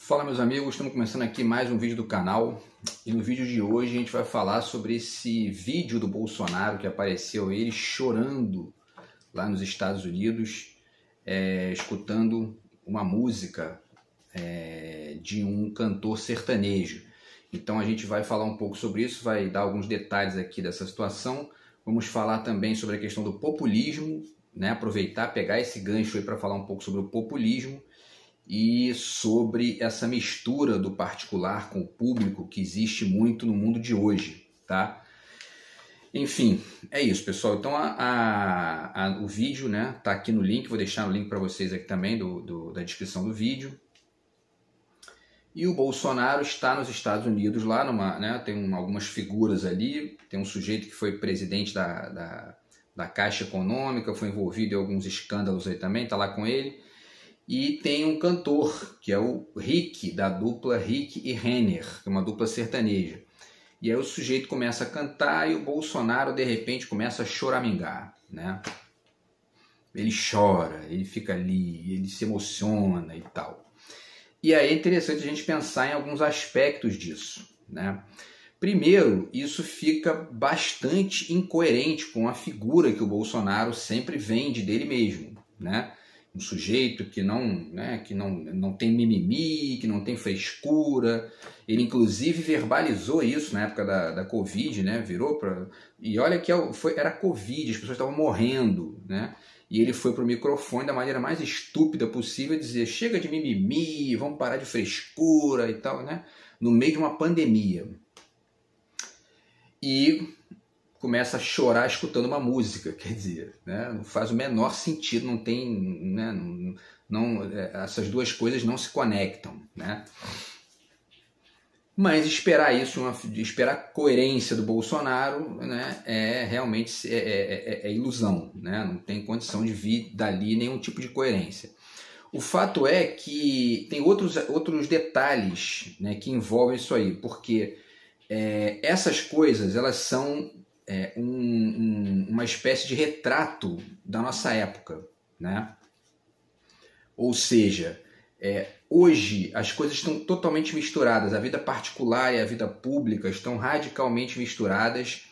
Fala, meus amigos, estamos começando aqui mais um vídeo do canal e no vídeo de hoje a gente vai falar sobre esse vídeo do Bolsonaro que apareceu ele chorando lá nos Estados Unidos, escutando uma música de um cantor sertanejo. Então a gente vai falar um pouco sobre isso, vai dar alguns detalhes aqui dessa situação. Vamos falar também sobre a questão do populismo, né? Aproveitar, pegar esse gancho aí para falar um pouco sobre o populismo e sobre essa mistura do particular com o público que existe muito no mundo de hoje, tá? Enfim, é isso, pessoal. Então o vídeo, né, tá aqui no link, vou deixar o link para vocês aqui também da descrição do vídeo. E o Bolsonaro está nos Estados Unidos lá, tem algumas figuras ali, tem um sujeito que foi presidente da Caixa Econômica, foi envolvido em alguns escândalos aí também, tá lá com ele. E tem um cantor, que é o Rick, da dupla Rick e Renner, que é uma dupla sertaneja. E aí o sujeito começa a cantar e o Bolsonaro, de repente, começa a choramingar, né? Ele chora, ele fica ali, ele se emociona e tal. E aí é interessante a gente pensar em alguns aspectos disso, né? Primeiro, isso fica bastante incoerente com a figura que o Bolsonaro sempre vende dele mesmo, né? Um sujeito que não tem mimimi, que não tem frescura. Ele inclusive verbalizou isso na época da Covid, né? Virou para... E olha que era Covid, as pessoas estavam morrendo, né? E ele foi para o microfone da maneira mais estúpida possível dizer: chega de mimimi, vamos parar de frescura e tal, né? No meio de uma pandemia. E começa a chorar escutando uma música, quer dizer, né? Não faz o menor sentido, não tem, né? Essas duas coisas não se conectam, né? Mas esperar esperar coerência do Bolsonaro, né? Realmente ilusão, né? Não tem condição de vir dali nenhum tipo de coerência. O fato é que tem outros detalhes, né, que envolvem isso aí, porque essas coisas elas são uma espécie de retrato da nossa época, né? Ou seja, hoje as coisas estão totalmente misturadas, a vida particular e a vida pública estão radicalmente misturadas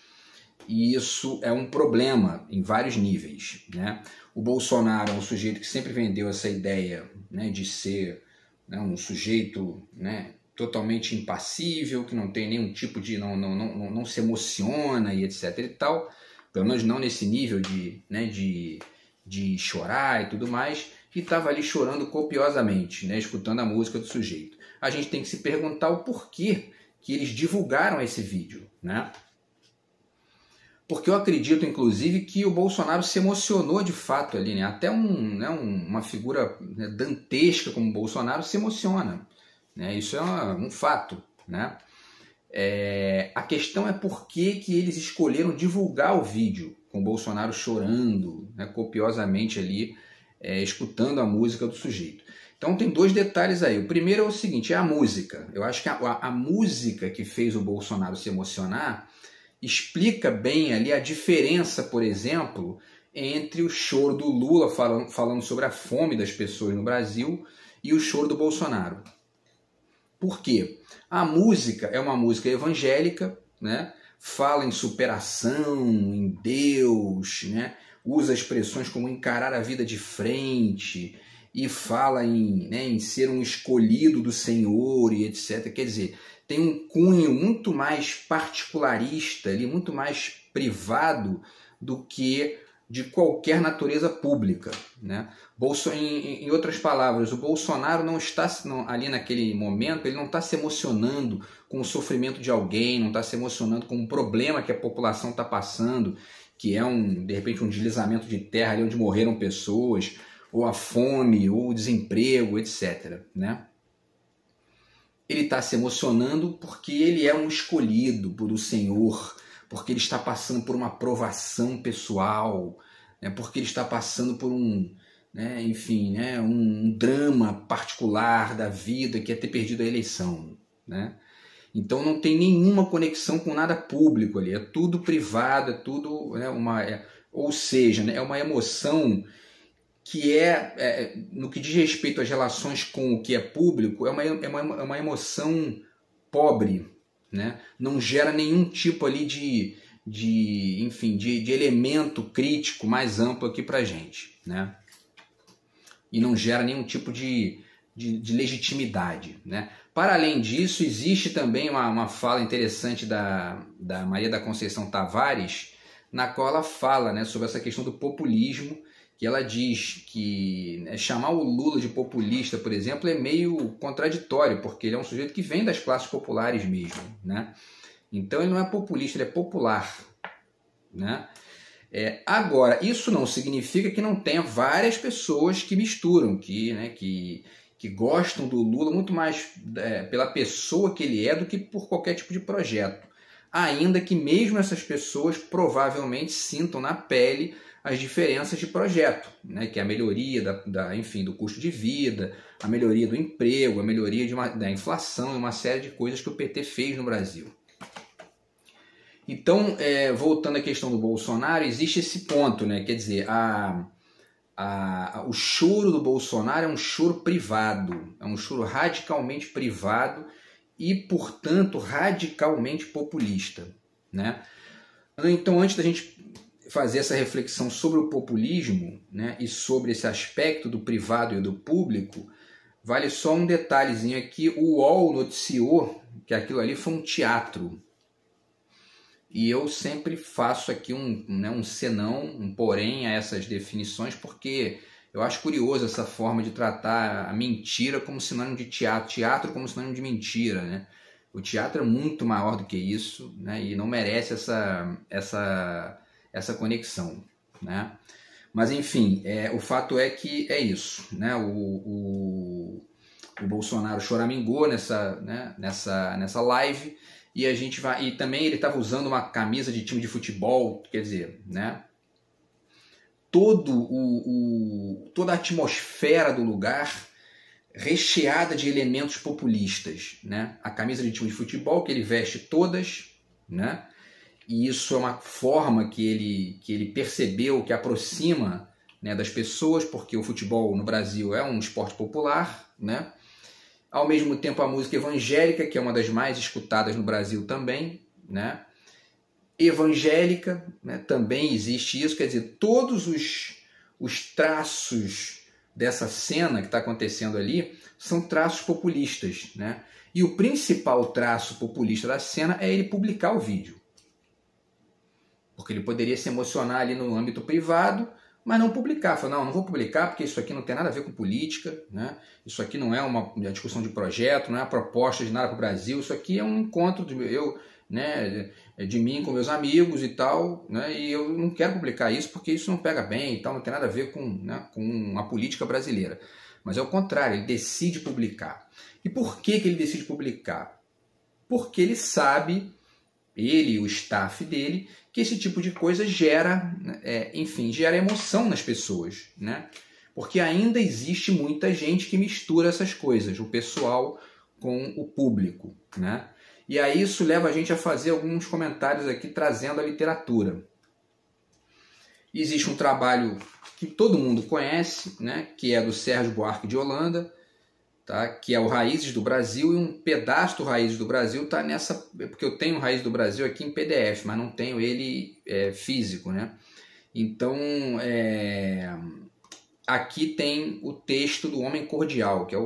e isso é um problema em vários níveis, né? O Bolsonaro é um sujeito que sempre vendeu essa ideia, né, de ser, né, um sujeito, né, totalmente impassível, que não tem nenhum tipo de... não se emociona e etc e tal, pelo menos não nesse nível de chorar e tudo mais, e estava ali chorando copiosamente, né, escutando a música do sujeito. A gente tem que se perguntar o porquê que eles divulgaram esse vídeo, né? Porque eu acredito, inclusive, que o Bolsonaro se emocionou de fato ali, né? Até uma figura, né, dantesca como o Bolsonaro se emociona. Isso é um fato, né? A questão é por que eles escolheram divulgar o vídeo com o Bolsonaro chorando, né, copiosamente ali, escutando a música do sujeito. Então tem dois detalhes aí. O primeiro é o seguinte, é a música. Eu acho que a música que fez o Bolsonaro se emocionar explica bem ali a diferença, por exemplo, entre o choro do Lula falando sobre a fome das pessoas no Brasil e o choro do Bolsonaro. Por quê? A música é uma música evangélica, né? Fala em superação, em Deus, né? Usa expressões como encarar a vida de frente e fala em ser um escolhido do Senhor e etc. Quer dizer, tem um cunho muito mais particularista, ali, muito mais privado do que de qualquer natureza pública, né? Em outras palavras, o Bolsonaro não está ali naquele momento, ele não está se emocionando com o sofrimento de alguém, não está se emocionando com um problema que a população está passando, que é de repente um deslizamento de terra ali onde morreram pessoas, ou a fome, ou o desemprego, etc., né? Ele está se emocionando porque ele é um escolhido do Senhor, porque ele está passando por uma provação pessoal, né, porque ele está passando por um drama particular da vida, que é ter perdido a eleição, né? Então não tem nenhuma conexão com nada público ali, é tudo privado, é tudo, né, ou seja, né, é uma emoção que no que diz respeito às relações com o que é público, é uma emoção pobre, né? Não gera nenhum tipo ali de elemento crítico mais amplo aqui para a gente, né? E não gera nenhum tipo de legitimidade, né? Para além disso, existe também uma fala interessante da Maria da Conceição Tavares, na qual ela fala, né, sobre essa questão do populismo, que ela diz que chamar o Lula de populista, por exemplo, é meio contraditório, porque ele é um sujeito que vem das classes populares mesmo, né? Então ele não é populista, ele é popular, né? Agora, isso não significa que não tenha várias pessoas que misturam, que gostam do Lula muito mais pela pessoa que ele é do que por qualquer tipo de projeto. Ainda que mesmo essas pessoas provavelmente sintam na pele as diferenças de projeto, né? Que é a melhoria do custo de vida, a melhoria do emprego, a melhoria da inflação e uma série de coisas que o PT fez no Brasil. Então, voltando à questão do Bolsonaro, existe esse ponto, né? Quer dizer, o choro do Bolsonaro é um choro privado, é um choro radicalmente privado e, portanto, radicalmente populista, né? Então, antes da gente fazer essa reflexão sobre o populismo, né, e sobre esse aspecto do privado e do público, vale só um detalhezinho aqui. O UOL noticiou que aquilo ali foi um teatro. E eu sempre faço aqui um senão, um porém a essas definições, porque eu acho curioso essa forma de tratar a mentira como sinônimo de teatro, teatro como sinônimo de mentira, né? O teatro é muito maior do que isso, né? E não merece essa conexão, né? Mas enfim, o fato é que é isso, né? O Bolsonaro choramingou nessa live, e a gente vai, e também ele estava usando uma camisa de time de futebol, quer dizer, né? Toda a atmosfera do lugar recheada de elementos populistas, né? A camisa de time de futebol que ele veste todas, né? E isso é uma forma que ele percebeu que aproxima, né, das pessoas, porque o futebol no Brasil é um esporte popular, né? Ao mesmo tempo a música evangélica, que é uma das mais escutadas no Brasil também, né? Evangélica, né? Também existe isso, quer dizer, todos os traços dessa cena que está acontecendo ali são traços populistas, né? E o principal traço populista da cena é ele publicar o vídeo. Porque ele poderia se emocionar ali no âmbito privado, mas não publicar. Falar, não vou publicar porque isso aqui não tem nada a ver com política, né? Isso aqui não é uma discussão de projeto, não é uma proposta de nada para o Brasil, isso aqui é um encontro de mim com meus amigos e tal, né? E eu não quero publicar isso porque isso não pega bem e tal, não tem nada a ver com a política brasileira. Mas é o contrário, ele decide publicar. E por que ele decide publicar? Porque ele sabe, ele e o staff dele, que esse tipo de coisa gera emoção nas pessoas, né? Porque ainda existe muita gente que mistura essas coisas, o pessoal com o público, né? E aí isso leva a gente a fazer alguns comentários aqui trazendo a literatura. Existe um trabalho que todo mundo conhece, né? Que é do Sérgio Buarque de Holanda, tá? Que é o Raízes do Brasil, e um pedaço do Raízes do Brasil está nessa... Porque eu tenho o Raízes do Brasil aqui em PDF, mas não tenho ele físico, né? Então, aqui tem o texto do Homem Cordial, que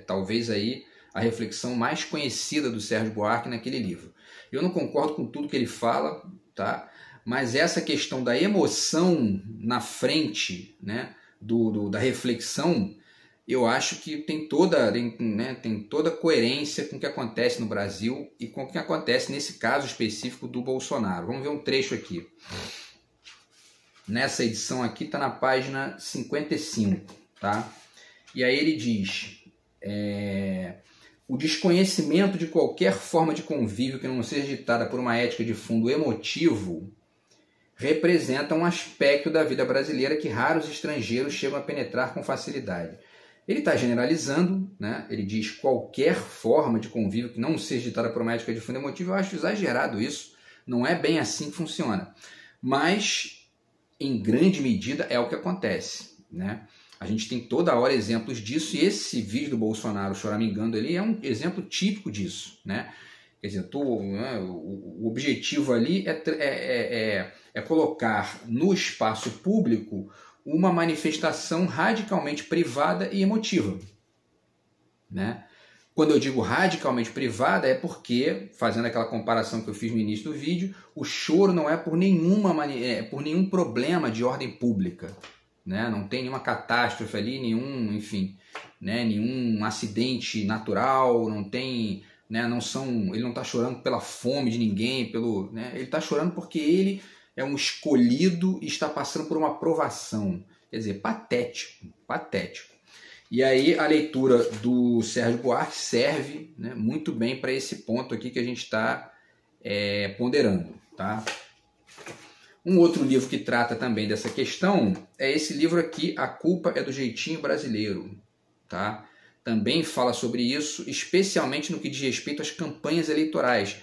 talvez aí a reflexão mais conhecida do Sérgio Buarque naquele livro. Eu não concordo com tudo que ele fala, tá? Mas essa questão da emoção na frente, né, da reflexão, eu acho que tem toda coerência com o que acontece no Brasil e com o que acontece nesse caso específico do Bolsonaro. Vamos ver um trecho aqui. Nessa edição aqui está na página 55, tá? E aí ele diz... O desconhecimento de qualquer forma de convívio que não seja ditada por uma ética de fundo emotivo representa um aspecto da vida brasileira que raros estrangeiros chegam a penetrar com facilidade. Ele está generalizando, né? Ele diz qualquer forma de convívio que não seja ditada por uma ética de fundo emotivo. Eu acho exagerado isso, não é bem assim que funciona. Mas, em grande medida, é o que acontece, né? A gente tem toda hora exemplos disso, e esse vídeo do Bolsonaro choramingando ali é um exemplo típico disso, né? Quer dizer, o objetivo ali é colocar no espaço público uma manifestação radicalmente privada e emotiva, né? Quando eu digo radicalmente privada é porque, fazendo aquela comparação que eu fiz no início do vídeo, o choro não é por nenhum problema de ordem pública, né? Não tem nenhuma catástrofe ali, nenhum, enfim, né? Nenhum acidente natural, não tem, né? Ele não está chorando pela fome de ninguém, né? Ele está chorando porque ele é um escolhido e está passando por uma provação. Quer dizer, patético, patético. E aí a leitura do Sérgio Buarque serve, né, muito bem para esse ponto aqui que a gente está ponderando, tá? Um outro livro que trata também dessa questão é esse livro aqui, A Culpa é do Jeitinho Brasileiro, tá? Também fala sobre isso, especialmente no que diz respeito às campanhas eleitorais,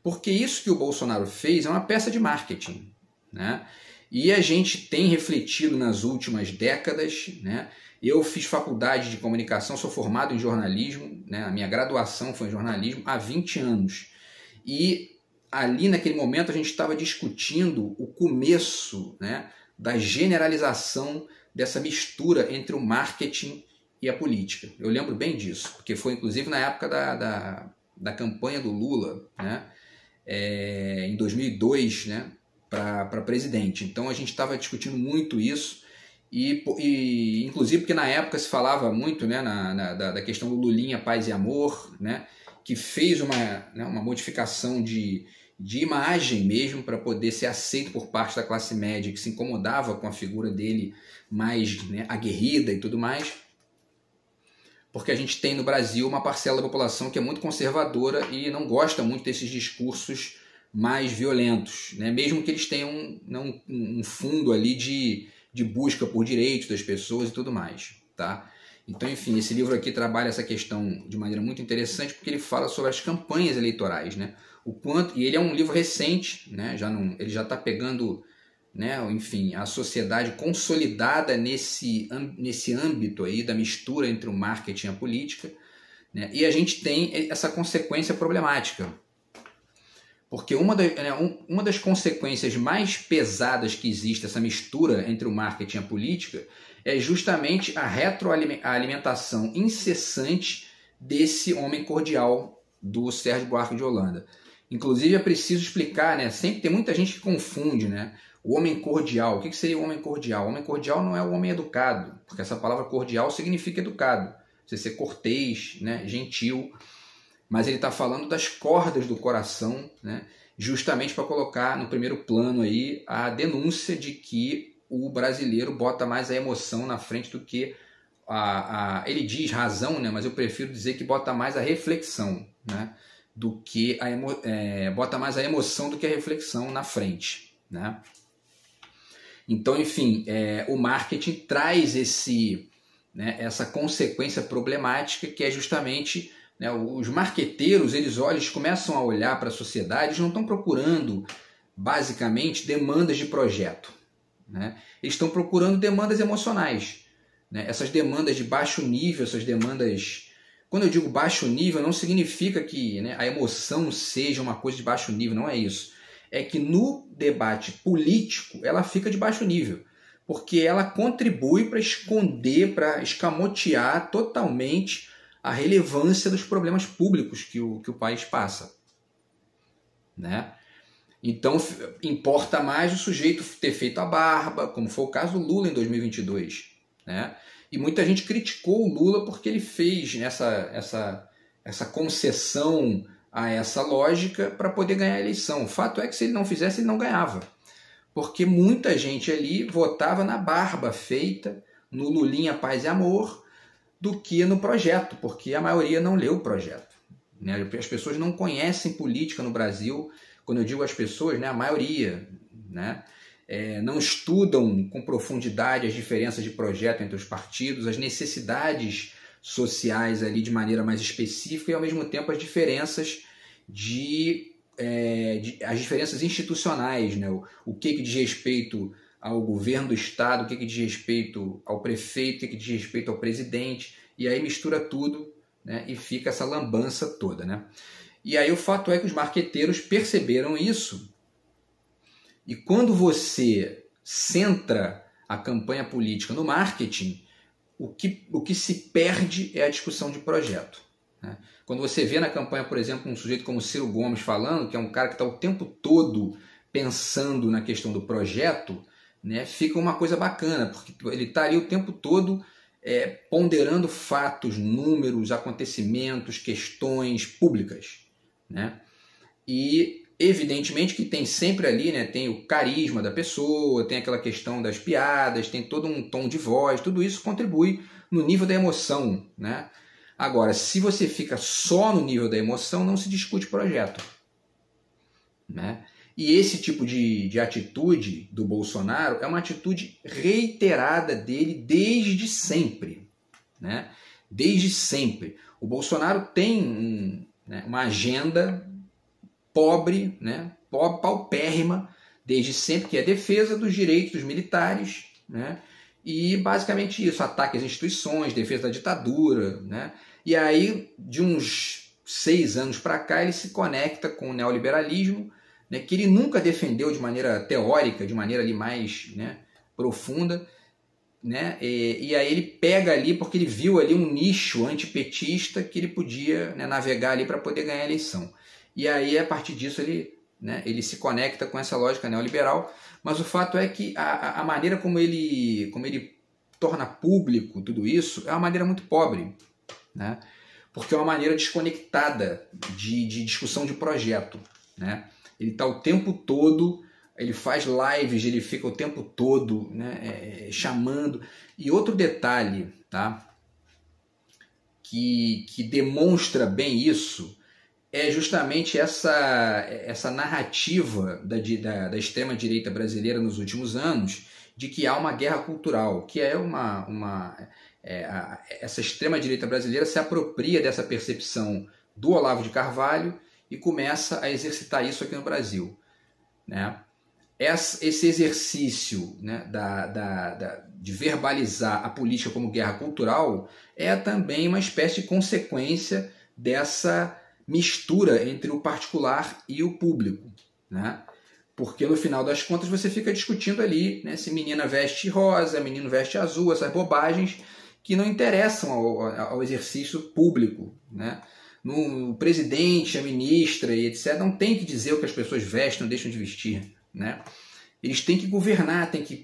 porque isso que o Bolsonaro fez é uma peça de marketing, né? E a gente tem refletido nas últimas décadas, né? Eu fiz faculdade de comunicação, sou formado em jornalismo, né? A minha graduação foi em jornalismo há 20 anos. E ali naquele momento a gente estava discutindo o começo, né, da generalização dessa mistura entre o marketing e a política. Eu lembro bem disso, porque foi inclusive na época da campanha do Lula, né, em 2002, né, para presidente. Então a gente estava discutindo muito isso. E inclusive porque na época se falava muito, né, da questão do Lulinha, Paz e Amor, né, que fez uma modificação de imagem mesmo para poder ser aceito por parte da classe média, que se incomodava com a figura dele mais, né, aguerrida e tudo mais, porque a gente tem no Brasil uma parcela da população que é muito conservadora e não gosta muito desses discursos mais violentos, né, mesmo que eles tenham um fundo ali de busca por direitos das pessoas e tudo mais, tá? Então, enfim, esse livro aqui trabalha essa questão de maneira muito interessante, porque ele fala sobre as campanhas eleitorais, né? E ele é um livro recente, né? Ele já está pegando, né, enfim, a sociedade consolidada nesse âmbito aí da mistura entre o marketing e a política, né? E a gente tem essa consequência problemática, porque uma das consequências mais pesadas que existe, essa mistura entre o marketing e a política, é justamente a retroalimentação incessante desse homem cordial do Sérgio Buarque de Holanda. Inclusive é preciso explicar, né? Sempre tem muita gente que confunde, né? O homem cordial. O que seria o homem cordial? O homem cordial não é o homem educado, porque essa palavra cordial significa educado. Você ser cortês, né? Gentil. Mas ele está falando das cordas do coração, né? Justamente para colocar no primeiro plano aí a denúncia de que o brasileiro bota mais a emoção na frente do que ele diz razão, né? Mas eu prefiro dizer que bota mais a reflexão, né? Do que bota mais a emoção do que a reflexão na frente, né? Então, enfim, o marketing traz essa consequência problemática que é justamente, né, os marqueteiros, eles começam a olhar para a sociedade, eles não estão procurando basicamente demandas de projeto, né? Eles estão procurando demandas emocionais, né? Essas demandas de baixo nível, essas demandas... Quando eu digo baixo nível, não significa que, né, a emoção seja uma coisa de baixo nível, não é isso. É que no debate político ela fica de baixo nível, porque ela contribui para esconder, para escamotear totalmente a relevância dos problemas públicos que o país passa, né? Então importa mais o sujeito ter feito a barba, como foi o caso do Lula em 2022, né? E muita gente criticou o Lula porque ele fez essa concessão a essa lógica para poder ganhar a eleição. O fato é que se ele não fizesse, ele não ganhava. Porque muita gente ali votava na barba feita, no Lulinha, Paz e Amor, do que no projeto, porque a maioria não leu o projeto, né? As pessoas não conhecem política no Brasil. Quando eu digo as pessoas, né, a maioria, né? Não estudam com profundidade as diferenças de projeto entre os partidos, as necessidades sociais ali de maneira mais específica e ao mesmo tempo as diferenças as diferenças institucionais, né? O que diz respeito ao governo do estado, o que diz respeito ao prefeito, o que diz respeito ao presidente, e aí mistura tudo, né, e fica essa lambança toda, né? E aí o fato é que os marqueteiros perceberam isso, e quando você centra a campanha política no marketing, o que se perde é a discussão de projeto, né? Quando você vê na campanha, por exemplo, um sujeito como Ciro Gomes falando, que é um cara que está o tempo todo pensando na questão do projeto, né, fica uma coisa bacana, porque ele está ali o tempo todo ponderando fatos, números, acontecimentos, questões públicas, né? E evidentemente que tem sempre ali, né, tem o carisma da pessoa, tem aquela questão das piadas, tem todo um tom de voz, tudo isso contribui no nível da emoção, né? Agora, se você fica só no nível da emoção, não se discute projeto, né? E esse tipo de atitude do Bolsonaro é uma atitude reiterada dele desde sempre, né? Desde sempre. O Bolsonaro tem uma agenda pobre, né? Paupérrima, desde sempre, que é a defesa dos direitos dos militares, né? E basicamente isso, ataque às instituições, defesa da ditadura, né? E aí, de uns 6 anos para cá, ele se conecta com o neoliberalismo, né, que ele nunca defendeu de maneira teórica, de maneira ali mais, né, profunda, né? E aí ele pega ali, porque ele viu ali um nicho antipetista que ele podia, né, navegar ali para poder ganhar a eleição. E aí, a partir disso, ele se conecta com essa lógica neoliberal, mas o fato é que a maneira como ele torna público tudo isso é uma maneira muito pobre, né? Porque é uma maneira desconectada de discussão de projeto, né? Ele está o tempo todo, ele faz lives, ele fica o tempo todo, né, chamando. E outro detalhe, tá, que demonstra bem isso é justamente essa narrativa da extrema-direita brasileira nos últimos anos de que há uma guerra cultural, que é essa extrema-direita brasileira se apropria dessa percepção do Olavo de Carvalho e começa a exercitar isso aqui no Brasil, né? Esse exercício, né, de verbalizar a política como guerra cultural é também uma espécie de consequência dessa mistura entre o particular e o público, né? Porque no final das contas você fica discutindo ali, né, se menina veste rosa, menino veste azul, essas bobagens que não interessam ao exercício público, né? No presidente, a ministra e etc. não tem que dizer o que as pessoas vestem ou deixam de vestir, né? Eles têm que governar, têm que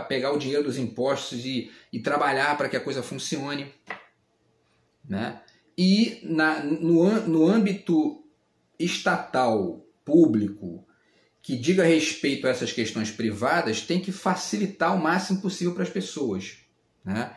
pegar o dinheiro dos impostos e trabalhar para que a coisa funcione, né? E no âmbito estatal, público, que diga respeito a essas questões privadas, tem que facilitar o máximo possível para as pessoas, né?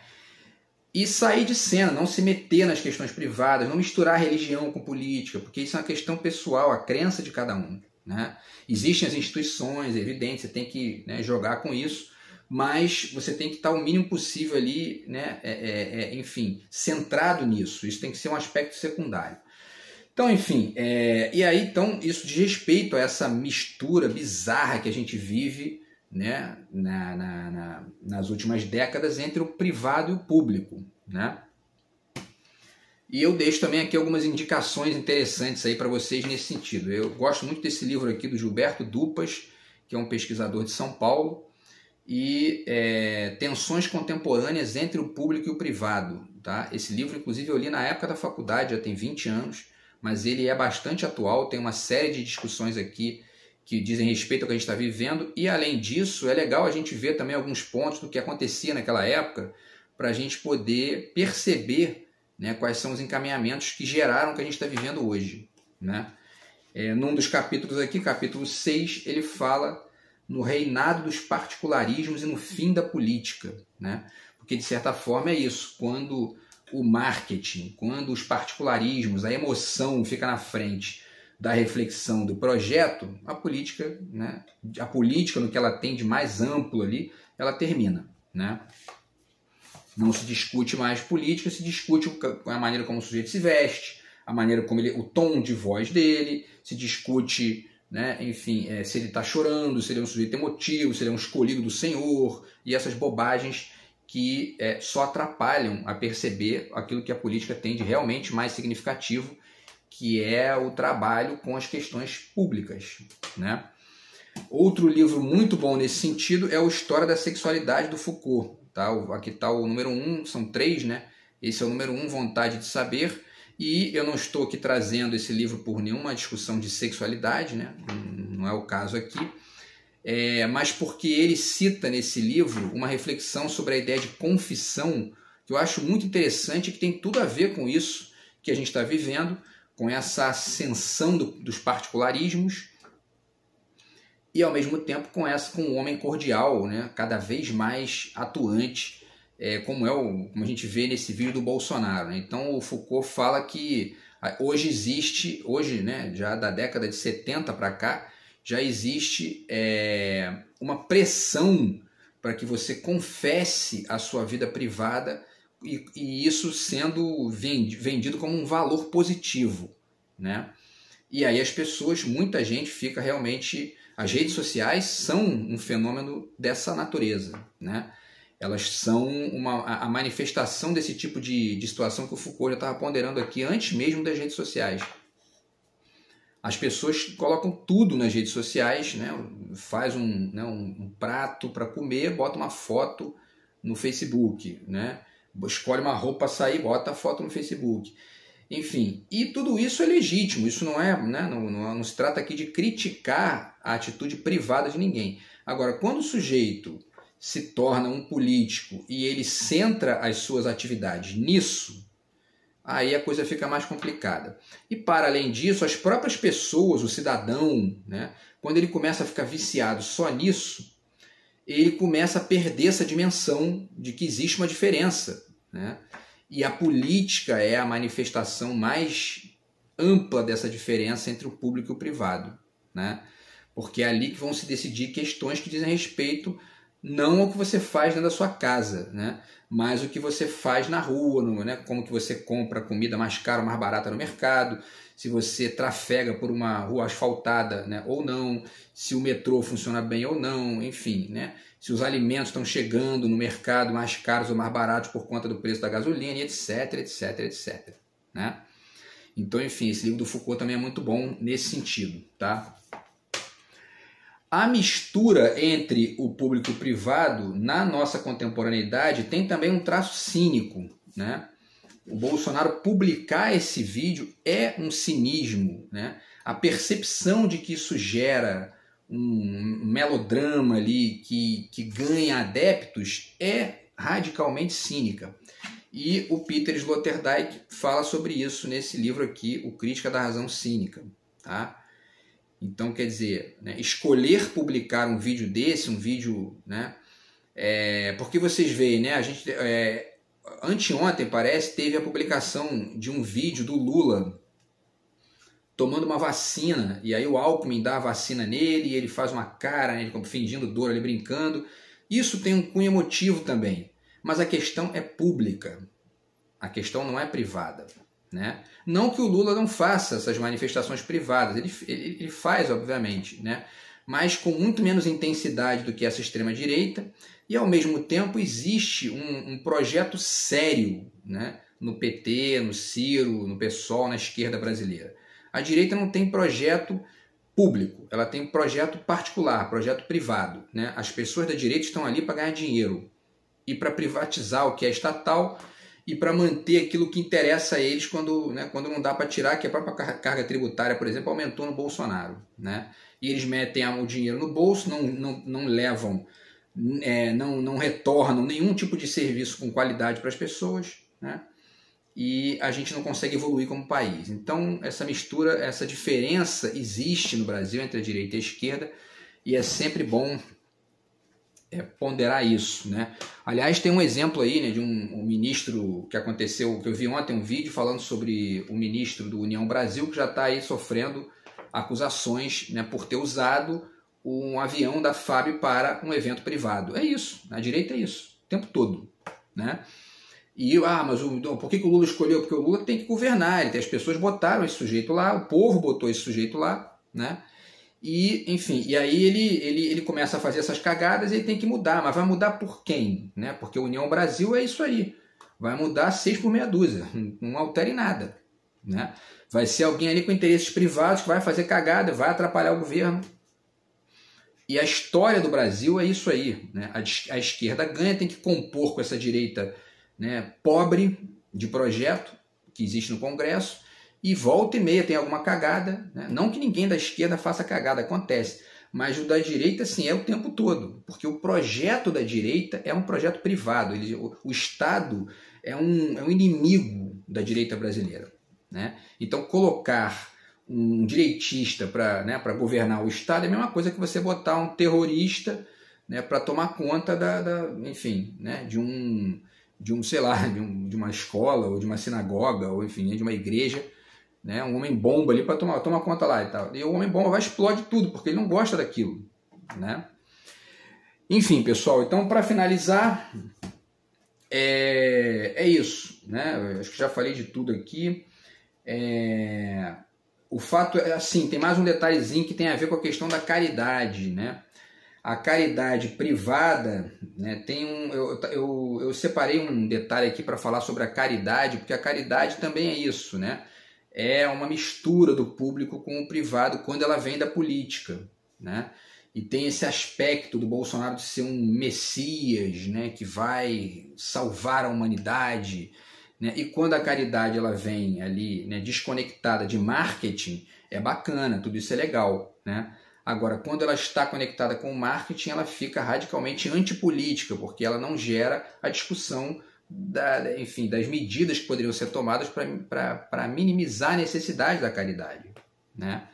E sair de cena, não se meter nas questões privadas, não misturar religião com política, porque isso é uma questão pessoal, a crença de cada um, né? Existem as instituições, é evidente, você tem que, né, jogar com isso, mas você tem que estar o mínimo possível ali, né, enfim, centrado nisso. Isso tem que ser um aspecto secundário. Então, enfim, e aí, então, isso diz respeito a essa mistura bizarra que a gente vive, né, nas últimas décadas entre o privado e o público, né? E eu deixo também aqui algumas indicações interessantes aí para vocês nesse sentido. Eu gosto muito desse livro aqui do Gilberto Dupas, que é um pesquisador de São Paulo, e Tensões Contemporâneas entre o Público e o Privado, tá? Esse livro, inclusive, eu li na época da faculdade, já tem 20 anos, mas ele é bastante atual, tem uma série de discussões aqui que dizem respeito ao que a gente está vivendo, e além disso, é legal a gente ver também alguns pontos do que acontecia naquela época, para a gente poder perceber, né, quais são os encaminhamentos que geraram o que a gente está vivendo hoje, né? Num dos capítulos aqui, capítulo 6, ele fala no reinado dos particularismos e no fim da política, né? Porque, de certa forma, é isso. Quando o marketing, quando os particularismos, a emoção fica na frente da reflexão do projeto, a política, né, a política, no que ela tem de mais amplo ali, ela termina, né? Não se discute mais política, se discute a maneira como o sujeito se veste, a maneira como o tom de voz dele, se discute, né? Enfim, se ele está chorando, se ele é um sujeito emotivo, se ele é um escolhido do Senhor, e essas bobagens que só atrapalham a perceber aquilo que a política tem de realmente mais significativo, que é o trabalho com as questões públicas, né? Outro livro muito bom nesse sentido é o História da Sexualidade, do Foucault. Tá? Aqui está o número 1, são 3, né? Esse é o número 1, Vontade de Saber. E eu não estou aqui trazendo esse livro por nenhuma discussão de sexualidade, né? Não é o caso aqui. Mas porque ele cita nesse livro uma reflexão sobre a ideia de confissão, que eu acho muito interessante e que tem tudo a ver com isso que a gente está vivendo, com essa ascensão dos particularismos, e ao mesmo tempo com o homem cordial, né, cada vez mais atuante, como a gente vê nesse vídeo do Bolsonaro, né? Então o Foucault fala que hoje existe, né, já da década de 70 para cá, já existe uma pressão para que você confesse a sua vida privada, e isso sendo vendido como um valor positivo, né? E aí as pessoas, muita gente fica realmente... As redes sociais são um fenômeno dessa natureza, né? Elas são a manifestação desse tipo de situação que o Foucault já estava ponderando aqui antes mesmo das redes sociais. As pessoas colocam tudo nas redes sociais, né? Faz um prato para comer, bota uma foto no Facebook, né? Escolhe uma roupa para sair, bota a foto no Facebook. Enfim, e tudo isso é legítimo, isso não é, né, não se trata aqui de criticar a atitude privada de ninguém. Agora, quando o sujeito se torna um político e ele centra as suas atividades nisso, aí a coisa fica mais complicada. E para além disso, as próprias pessoas, o cidadão, né, quando ele começa a ficar viciado só nisso, ele começa a perder essa dimensão de que existe uma diferença, né? E a política é a manifestação mais ampla dessa diferença entre o público e o privado, né? Porque é ali que vão se decidir questões que dizem respeito não ao que você faz dentro da sua casa, né? Mas o que você faz na rua, né? Como que você compra comida mais cara ou mais barata no mercado, se você trafega por uma rua asfaltada, né, ou não, se o metrô funciona bem ou não, enfim, né? Se os alimentos estão chegando no mercado mais caros ou mais baratos por conta do preço da gasolina, etc, etc, etc. Né? Então, enfim, esse livro do Foucault também é muito bom nesse sentido. Tá? A mistura entre o público e o privado, na nossa contemporaneidade, tem também um traço cínico. Né? O Bolsonaro publicar esse vídeo é um cinismo. Né? A percepção de que isso gera um melodrama ali que ganha adeptos é radicalmente cínica. E o Peter Sloterdijk fala sobre isso nesse livro aqui, O Crítica da Razão Cínica. Tá? Então, quer dizer, né, escolher publicar um vídeo desse, um vídeo... Né, porque vocês veem, né, a gente, anteontem, parece, teve a publicação de um vídeo do Lula tomando uma vacina, e aí o Alckmin dá a vacina nele, e ele faz uma cara, né, fingindo dor ali, brincando. Isso tem um cunho emotivo também, mas a questão é pública, a questão não é privada. Né? Não que o Lula não faça essas manifestações privadas, ele faz, obviamente, né? Mas com muito menos intensidade do que essa extrema-direita, e ao mesmo tempo existe um projeto sério, né, no PT, no Ciro, no PSOL, na esquerda brasileira. A direita não tem projeto público, ela tem projeto particular, projeto privado. Né? As pessoas da direita estão ali para ganhar dinheiro e para privatizar o que é estatal e para manter aquilo que interessa a eles quando não dá para tirar, que a própria carga tributária, por exemplo, aumentou no Bolsonaro. Né? E eles metem o dinheiro no bolso, não levam, não retornam nenhum tipo de serviço com qualidade para as pessoas, né? E a gente não consegue evoluir como país. Então, essa mistura, essa diferença existe no Brasil entre a direita e a esquerda, e é sempre bom ponderar isso. Né? Aliás, tem um exemplo aí, né, de um ministro que aconteceu, que eu vi ontem um vídeo falando sobre o ministro do União Brasil, que já está aí sofrendo acusações, né, por ter usado um avião da FAB para um evento privado. É isso, na direita é isso, o tempo todo. Né? E, mas por que o Lula escolheu? Porque o Lula tem que governar, as pessoas botaram esse sujeito lá, o povo botou esse sujeito lá, né? E, enfim, e aí ele começa a fazer essas cagadas e ele tem que mudar. Mas vai mudar por quem? Né? Porque a União Brasil é isso aí. Vai mudar 6 por meia dúzia. Não altera em nada. Né? Vai ser alguém ali com interesses privados que vai fazer cagada, vai atrapalhar o governo. E a história do Brasil é isso aí. Né? A esquerda ganha, tem que compor com essa direita, né, pobre de projeto que existe no Congresso. E volta e meia tem alguma cagada, né? Não que ninguém da esquerda faça cagada, acontece, mas o da direita sim é o tempo todo, porque o projeto da direita é um projeto privado, o Estado é um inimigo da direita brasileira, né? Então colocar um direitista para governar o Estado é a mesma coisa que você botar um terrorista, né, para tomar conta enfim, né, de uma escola ou de uma sinagoga ou enfim, de uma igreja. Né, um homem-bomba ali para tomar conta lá e tal. E o homem-bomba vai explodir tudo, porque ele não gosta daquilo. Né? Enfim, pessoal, então para finalizar, é isso. Né? Acho que já falei de tudo aqui. O fato é assim, tem mais um detalhezinho que tem a ver com a questão da caridade. Né? A caridade privada, né, eu separei um detalhe aqui para falar sobre a caridade, porque a caridade também é isso, né? É uma mistura do público com o privado quando ela vem da política, né? E tem esse aspecto do Bolsonaro de ser um messias, né, que vai salvar a humanidade, né? E quando a caridade ela vem ali, né, desconectada de marketing, é bacana, tudo isso é legal, né? Agora, quando ela está conectada com o marketing, ela fica radicalmente antipolítica, porque ela não gera a discussão enfim, das medidas que poderiam ser tomadas para minimizar a necessidade da caridade. Né?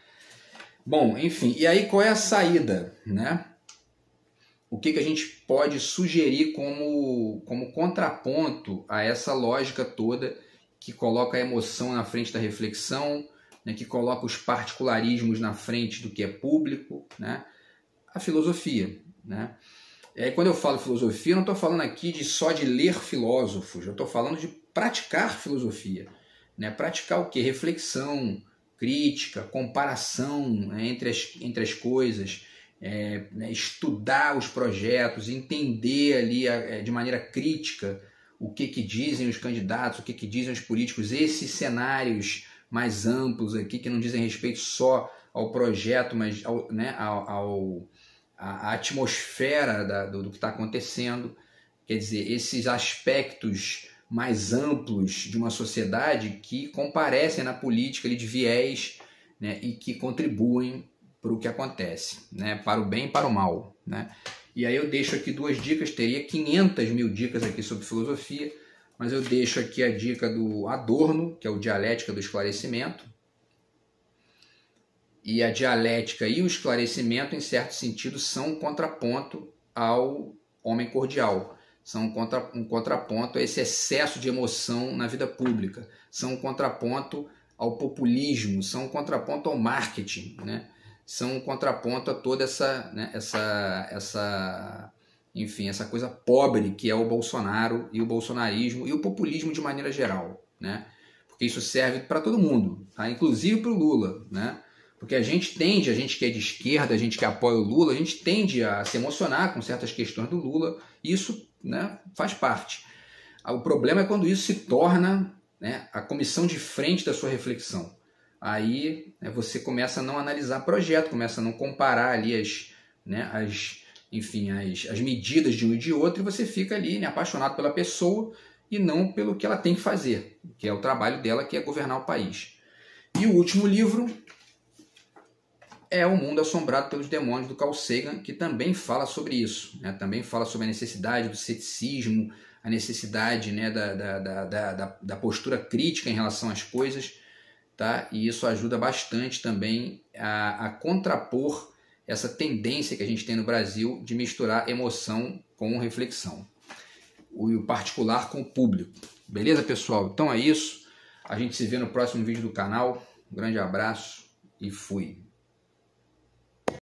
Bom, enfim, e aí qual é a saída? Né? O que a gente pode sugerir como contraponto a essa lógica toda que coloca a emoção na frente da reflexão, né, que coloca os particularismos na frente do que é público, né? A filosofia. Né? E aí, quando eu falo filosofia, eu não estou falando aqui só de ler filósofos, eu estou falando de praticar filosofia. Né? Praticar o quê? Reflexão, crítica, comparação, né, entre as coisas, né, estudar os projetos, entender ali de maneira crítica o que dizem os candidatos, o que dizem os políticos, esses cenários mais amplos aqui, que não dizem respeito só ao projeto, mas a atmosfera do que está acontecendo, quer dizer, esses aspectos mais amplos de uma sociedade que comparecem na política ali de viés, né, e que contribuem para o que acontece, né, para o bem e para o mal. Né? E aí eu deixo aqui 2 dicas, teria 500.000 dicas aqui sobre filosofia, mas eu deixo aqui a dica do Adorno, que é o Dialética do Esclarecimento. E a dialética e o esclarecimento, em certo sentido, são um contraponto ao homem cordial. São um contraponto a esse excesso de emoção na vida pública. São um contraponto ao populismo, são um contraponto ao marketing, né? São um contraponto a toda enfim, essa coisa pobre que é o Bolsonaro e o bolsonarismo e o populismo de maneira geral, né? Porque isso serve para todo mundo, tá? Inclusive para o Lula, né? Porque a gente que é de esquerda, a gente que apoia o Lula, a gente tende a se emocionar com certas questões do Lula, e isso, né, faz parte. O problema é quando isso se torna, né, a comissão de frente da sua reflexão. Aí, né, você começa a não analisar projeto, começa a não comparar ali as medidas de um e de outro, e você fica ali, né, apaixonado pela pessoa e não pelo que ela tem que fazer, que é o trabalho dela, que é governar o país. E o último livro é O Mundo Assombrado pelos Demônios, do Carl Sagan, que também fala sobre isso, né? Também fala sobre a necessidade do ceticismo, a necessidade, né, da postura crítica em relação às coisas, tá? E isso ajuda bastante também a contrapor essa tendência que a gente tem no Brasil de misturar emoção com reflexão, o particular com o público. Beleza, pessoal? Então é isso. A gente se vê no próximo vídeo do canal. Um grande abraço e fui!